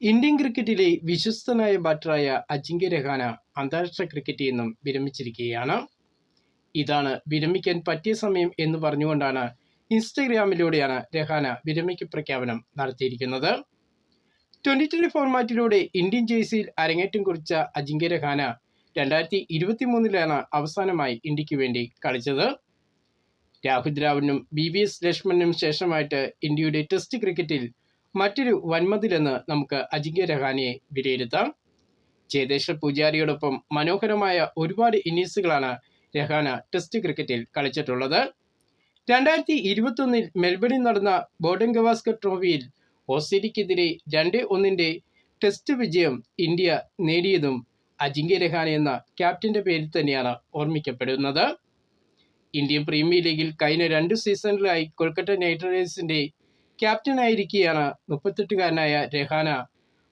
Indian ക്രിക്കറ്റിലെ വിശ്വസ്തനായ ബാറ്ററായ അജിങ്ക്യ രഹാന അന്താരാഷ്ട്ര ക്രിക്കറ്റിൽ നിന്നും വിരമിച്ചിരിക്കുകയാണ്. ഇതാണ് വിരമിക്കാൻ പറ്റിയ സമയം എന്ന് പറഞ്ഞുകൊണ്ടാണ് ഇൻസ്റ്റഗ്രാമിലൂടെയാണ് രഹാന വിരമിക്കൽ പ്രഖ്യാപനം നടത്തിയിരിക്കുന്നത്. 2020 ഫോർമാറ്റിലൂടെ ഇന്ത്യൻ ജേഴ്സിയിൽ അരങ്ങേറ്റം കുറിച്ച അജിങ്ക്യ രഹാന 2023 അവസാനമായി ഇന്ത്യക്ക് വേണ്ടി കളിച്ചത്. രാഹുൽ ദ്രാവിഡിനും BVS ലക്ഷ്മണനും ശേഷമായിട്ട് ഇന്ത്യയുടെ ടെസ്റ്റ് ക്രിക്കറ്റിൽ മറ്റൊരു വൻമതിലെന്ന് നമുക്ക് അജിങ്ക്യ രഹാനയെ വിലയിരുത്താം. ചേതേശ്വർ പൂജാരയോടൊപ്പം മനോഹരമായ ഒരുപാട് ഇന്നിങ്സുകളാണ് രഹാന ടെസ്റ്റ് ക്രിക്കറ്റിൽ കളിച്ചിട്ടുള്ളത്. 2021 മെൽബണിൽ നടന്ന ബോർഡൻ ഗവാസ്കർ ട്രോഫിയിൽ ഓസ്ട്രേലിയക്കെതിരെ 2-1 ടെസ്റ്റ് വിജയം ഇന്ത്യ നേടിയതും അജിങ്ക്യ രഹാന എന്ന ക്യാപ്റ്റന്റെ പേരിൽ തന്നെയാണ് ഓർമ്മിക്കപ്പെടുന്നത്. ഇന്ത്യൻ പ്രീമിയർ ലീഗിൽ കഴിഞ്ഞ 2 സീസണിലായി കൊൽക്കത്ത നൈറ്റ് റൈഡേഴ്സിന്റെ ക്യാപ്റ്റനായിരിക്കെയാണ് 38-കാരനായ രഹാന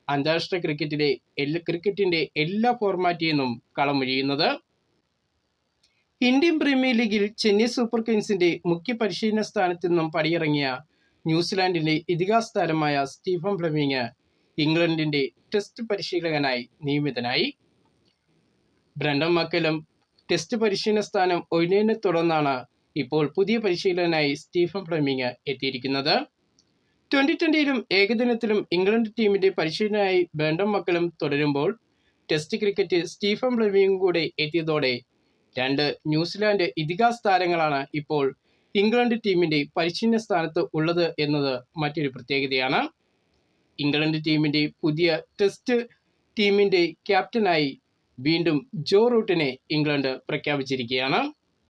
അന്താരാഷ്ട്ര ക്രിക്കറ്റിന്റെ എല്ലാ ഫോർമാറ്റിൽ നിന്നും കളമൊഴിയുന്നത്. ഇന്ത്യൻ പ്രീമിയർ ലീഗിൽ ചെന്നൈ സൂപ്പർ കിങ്സിന്റെ മുഖ്യ പരിശീലന സ്ഥാനത്ത് നിന്നും പടിയിറങ്ങിയ ന്യൂസിലാൻഡിന്റെ ഇതിഹാസ താരമായ സ്റ്റീഫൻ ഫ്ലെമിംഗ് ഇംഗ്ലണ്ടിന്റെ ടെസ്റ്റ് പരിശീലകനായി നിയമിതനായി. ബ്രണ്ടൻ മക്കല്ലം ടെസ്റ്റ് പരിശീലന സ്ഥാനം ഒഴിഞ്ഞതിനെ തുടർന്നാണ് ഇപ്പോൾ പുതിയ പരിശീലകനായി സ്റ്റീഫൻ ഫ്ലെമിംഗ് എത്തിയിരിക്കുന്നത്. 2020 ഏകദിനത്തിലും ഇംഗ്ലണ്ട് ടീമിന്റെ പരിശീലകനായി ബ്രണ്ടൻ മക്കല്ലം തുടരുമ്പോൾ ടെസ്റ്റ് ക്രിക്കറ്റിൽ സ്റ്റീഫൻ ഫ്ലെമിംഗ് കൂടെ എത്തിയതോടെ 2 ന്യൂസിലാൻഡ് ഇതിഹാസ താരങ്ങളാണ് ഇപ്പോൾ ഇംഗ്ലണ്ട് ടീമിന്റെ പരിശീലന സ്ഥാനത്ത് ഉള്ളത് എന്നത് മറ്റൊരു പ്രത്യേകതയാണ്. ഇംഗ്ലണ്ട് ടീമിന്റെ പുതിയ ടെസ്റ്റ് ടീമിന്റെ ക്യാപ്റ്റനായി വീണ്ടും ജോ റൂട്ടിനെ ഇംഗ്ലണ്ട് പ്രഖ്യാപിച്ചിരിക്കുകയാണ്.